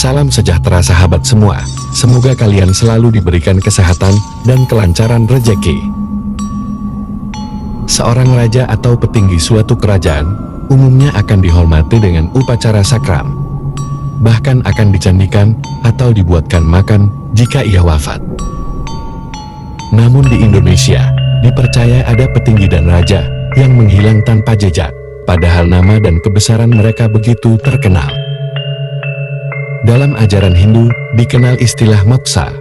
Salam sejahtera sahabat semua, semoga kalian selalu diberikan kesehatan dan kelancaran rejeki. Seorang raja atau petinggi suatu kerajaan, umumnya akan dihormati dengan upacara sakral. Bahkan akan dicandikan atau dibuatkan makan jika ia wafat. Namun di Indonesia, dipercaya ada petinggi dan raja yang menghilang tanpa jejak, padahal nama dan kebesaran mereka begitu terkenal. Dalam ajaran Hindu, dikenal istilah moksha,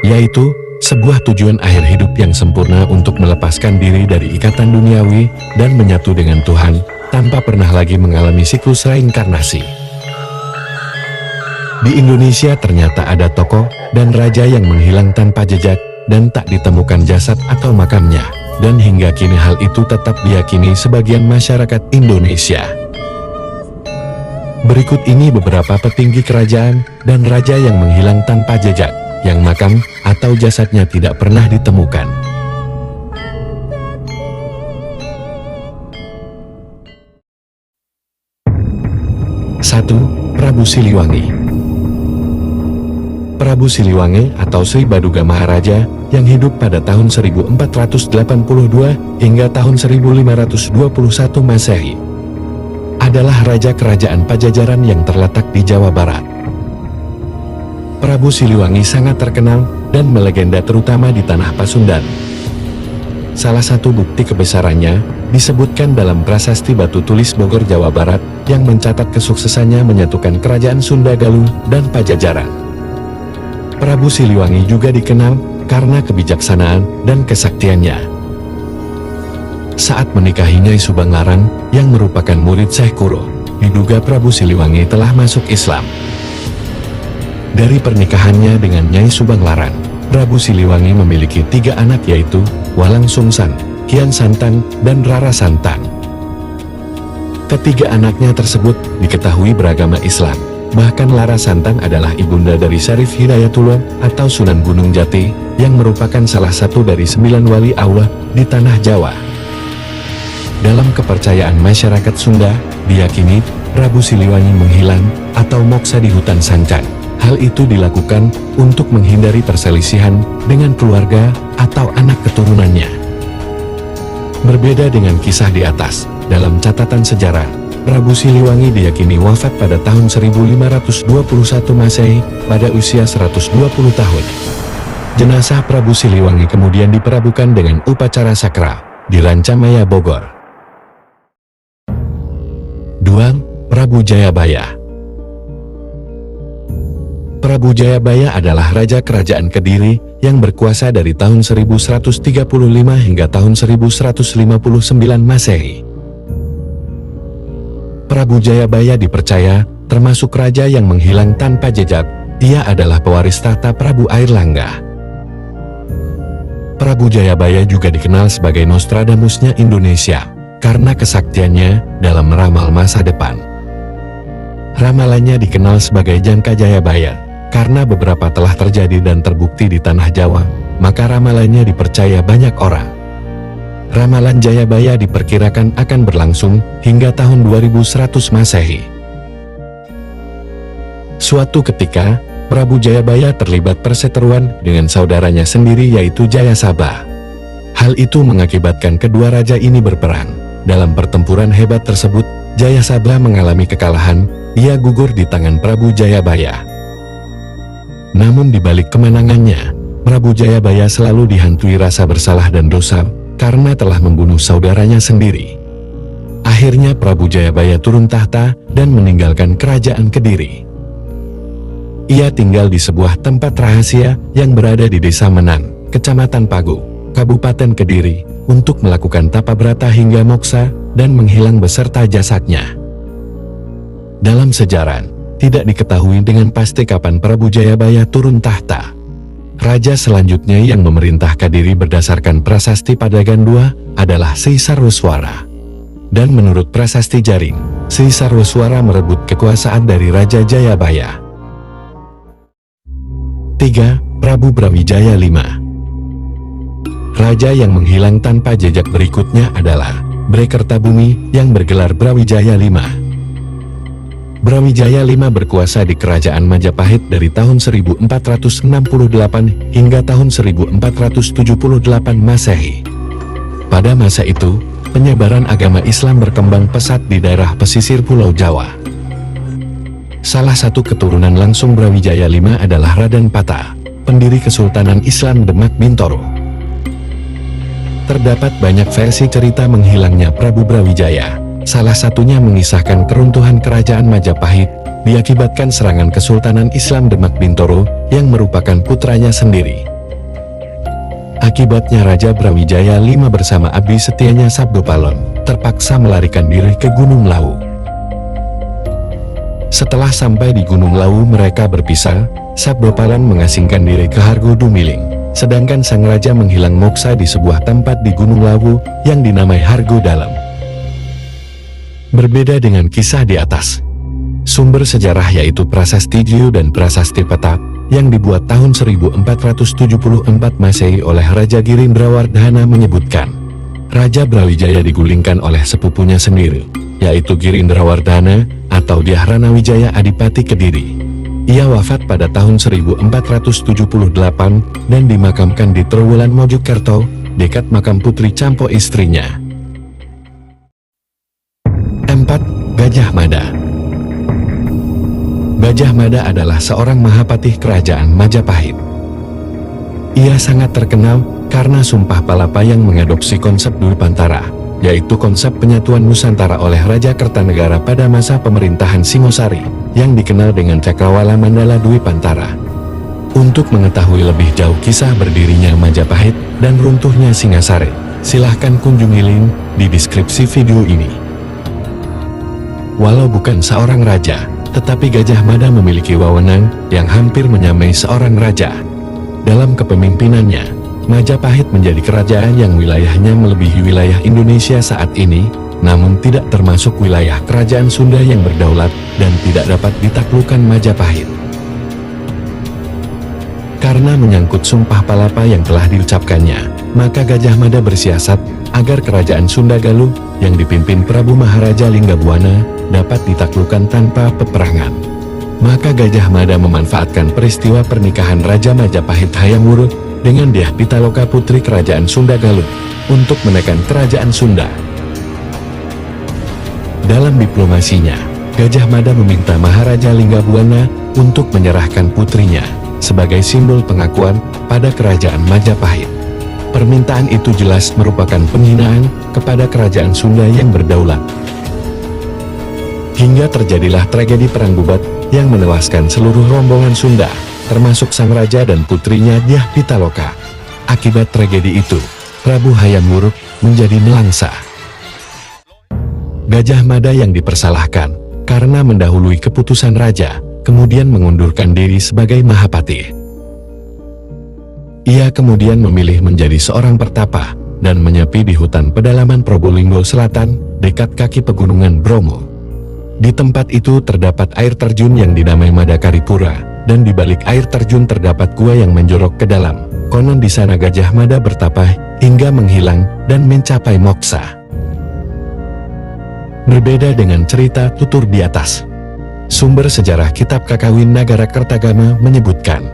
yaitu sebuah tujuan akhir hidup yang sempurna untuk melepaskan diri dari ikatan duniawi dan menyatu dengan Tuhan, tanpa pernah lagi mengalami siklus reinkarnasi. Di Indonesia ternyata ada tokoh dan raja yang menghilang tanpa jejak dan tak ditemukan jasad atau makamnya, dan hingga kini hal itu tetap diyakini sebagian masyarakat Indonesia. Berikut ini beberapa petinggi kerajaan dan raja yang menghilang tanpa jejak, yang makam atau jasadnya tidak pernah ditemukan. 1. Prabu Siliwangi. Prabu Siliwangi atau Sri Baduga Maharaja yang hidup pada tahun 1482 hingga tahun 1521 Masehi adalah raja kerajaan Pajajaran yang terletak di Jawa Barat. Prabu Siliwangi sangat terkenal dan melegenda terutama di tanah Pasundan. Salah satu bukti kebesarannya disebutkan dalam prasasti Batu Tulis Bogor, Jawa Barat yang mencatat kesuksesannya menyatukan kerajaan Sunda Galuh dan Pajajaran. Prabu Siliwangi juga dikenal karena kebijaksanaan dan kesaktiannya. Saat menikahi Nyai Subang Larang yang merupakan murid Syekh Kuro, diduga Prabu Siliwangi telah masuk Islam. Dari pernikahannya dengan Nyai Subang Larang, Prabu Siliwangi memiliki 3 anak, yaitu Walang Sungsan, Kian Santang, dan Rara Santang. Ketiga anaknya tersebut diketahui beragama Islam. Bahkan Rara Santang adalah ibunda dari Syarif Hidayatullah atau Sunan Gunung Jati, yang merupakan salah satu dari 9 wali Allah di tanah Jawa. Dalam kepercayaan masyarakat Sunda, diyakini Prabu Siliwangi menghilang atau moksa di hutan Sancan. Hal itu dilakukan untuk menghindari perselisihan dengan keluarga atau anak keturunannya. Berbeda dengan kisah di atas, dalam catatan sejarah, Prabu Siliwangi diyakini wafat pada tahun 1521 Masehi pada usia 120 tahun. Jenazah Prabu Siliwangi kemudian diperabukkan dengan upacara sakral di Rancamaya, Bogor. 2. Prabu Jayabaya. Prabu Jayabaya adalah raja kerajaan Kediri yang berkuasa dari tahun 1135 hingga tahun 1159 Masehi. Prabu Jayabaya dipercaya termasuk raja yang menghilang tanpa jejak. Ia adalah pewaris tahta Prabu Airlangga. Prabu Jayabaya juga dikenal sebagai Nostradamusnya Indonesia karena kesaktiannya dalam meramal masa depan. Ramalannya dikenal sebagai Jangka Jayabaya karena beberapa telah terjadi dan terbukti di tanah Jawa, maka ramalannya dipercaya banyak orang. Ramalan Jayabaya diperkirakan akan berlangsung hingga tahun 2100 Masehi. Suatu ketika, Prabu Jayabaya terlibat perseteruan dengan saudaranya sendiri, yaitu Jayasabha. Hal itu mengakibatkan kedua raja ini berperang. Dalam pertempuran hebat tersebut, Jayasabha mengalami kekalahan. Ia gugur di tangan Prabu Jayabaya. Namun di balik kemenangannya, Prabu Jayabaya selalu dihantui rasa bersalah dan dosa karena telah membunuh saudaranya sendiri. Akhirnya Prabu Jayabaya turun tahta dan meninggalkan kerajaan Kediri. Ia tinggal di sebuah tempat rahasia yang berada di Desa Menang, Kecamatan Pagu, Kabupaten Kediri, untuk melakukan tapa brata hingga moksa dan menghilang beserta jasadnya. Dalam sejarah, tidak diketahui dengan pasti kapan Prabu Jayabaya turun tahta. Raja selanjutnya yang memerintah Kediri berdasarkan prasasti Padagan II adalah Sri Sarwaswara. Dan menurut prasasti Jaring, Sri Sarwaswara merebut kekuasaan dari Raja Jayabaya. 3. Prabu Brawijaya V. Raja yang menghilang tanpa jejak berikutnya adalah Brekertabumi yang bergelar Brawijaya V. Brawijaya V berkuasa di Kerajaan Majapahit dari tahun 1468 hingga tahun 1478 Masehi. Pada masa itu, penyebaran agama Islam berkembang pesat di daerah pesisir Pulau Jawa. Salah satu keturunan langsung Brawijaya V adalah Raden Pata, pendiri Kesultanan Islam Demak Bintoro. Terdapat banyak versi cerita menghilangnya Prabu Brawijaya. Salah satunya mengisahkan keruntuhan Kerajaan Majapahit diakibatkan serangan Kesultanan Islam Demak Bintoro yang merupakan putranya sendiri. Akibatnya Raja Brawijaya V bersama abdi setianya Sabdopalon terpaksa melarikan diri ke Gunung Lawu. Setelah sampai di Gunung Lawu mereka berpisah. Sabdopalon mengasingkan diri ke Hargo Dumiling, sedangkan sang raja menghilang moksa di sebuah tempat di Gunung Lawu yang dinamai Hargo Dalam. Berbeda dengan kisah di atas, sumber sejarah yaitu Prasasti Jiyo dan Prasasti Peta yang dibuat tahun 1474 Masehi oleh Raja Girindrawardhana menyebutkan, Raja Brawijaya digulingkan oleh sepupunya sendiri, yaitu Girindrawardhana atau Dyahrana Wijaya Adipati Kediri. Ia wafat pada tahun 1478 dan dimakamkan di Trowulan Mojokerto, dekat makam Putri Campo istrinya. 4. Gajah Mada. Gajah Mada adalah seorang Mahapatih Kerajaan Majapahit. Ia sangat terkenal karena Sumpah Palapa yang mengadopsi konsep Dwipantara, yaitu konsep penyatuan Nusantara oleh Raja Kertanegara pada masa pemerintahan Singosari, yang dikenal dengan Cakrawala Mandala Dwipantara. Untuk mengetahui lebih jauh kisah berdirinya Majapahit dan runtuhnya Singasari, silahkan kunjungi link di deskripsi video ini. Walau bukan seorang raja, tetapi Gajah Mada memiliki wewenang yang hampir menyamai seorang raja. Dalam kepemimpinannya, Majapahit menjadi kerajaan yang wilayahnya melebihi wilayah Indonesia saat ini, namun tidak termasuk wilayah Kerajaan Sunda yang berdaulat dan tidak dapat ditaklukkan Majapahit. Karena menyangkut Sumpah Palapa yang telah diucapkannya, maka Gajah Mada bersiasat agar Kerajaan Sunda Galuh yang dipimpin Prabu Maharaja Linggabuana dapat ditaklukkan tanpa peperangan. Maka Gajah Mada memanfaatkan peristiwa pernikahan Raja Majapahit Hayam Wuruk dengan Dyah Pitaloka putri Kerajaan Sunda Galuh untuk menekan Kerajaan Sunda. Dalam diplomasinya, Gajah Mada meminta Maharaja Linggabuana untuk menyerahkan putrinya sebagai simbol pengakuan pada Kerajaan Majapahit. Permintaan itu jelas merupakan penghinaan kepada Kerajaan Sunda yang berdaulat. Hingga terjadilah tragedi Perang Bubat yang menewaskan seluruh rombongan Sunda, termasuk sang raja dan putrinya Dyah Pitaloka. Akibat tragedi itu, Prabu Hayam Wuruk menjadi nelangsa. Gajah Mada yang dipersalahkan karena mendahului keputusan raja, kemudian mengundurkan diri sebagai Mahapatih. Ia kemudian memilih menjadi seorang pertapa dan menyepi di hutan pedalaman Probolinggo Selatan, dekat kaki pegunungan Bromo. Di tempat itu terdapat air terjun yang dinamai Madakaripura, dan di balik air terjun terdapat gua yang menjorok ke dalam. Konon di sana Gajah Mada bertapa hingga menghilang dan mencapai moksa. Berbeda dengan cerita tutur di atas, sumber sejarah Kitab Kakawin Nagara Kertagama menyebutkan,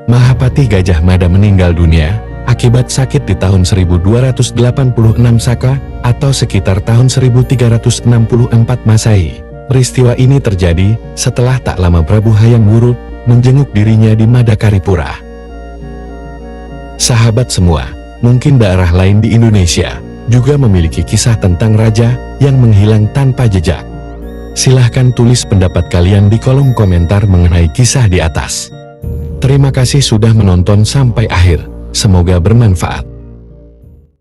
Mahapatih Gajah Mada meninggal dunia akibat sakit di tahun 1286 Saka atau sekitar tahun 1364 Masehi. Peristiwa ini terjadi setelah tak lama Prabu Hayam Wuruk menjenguk dirinya di Madakaripura. Sahabat semua, mungkin daerah lain di Indonesia juga memiliki kisah tentang raja yang menghilang tanpa jejak. Silahkan tulis pendapat kalian di kolom komentar mengenai kisah di atas. Terima kasih sudah menonton sampai akhir. Semoga bermanfaat.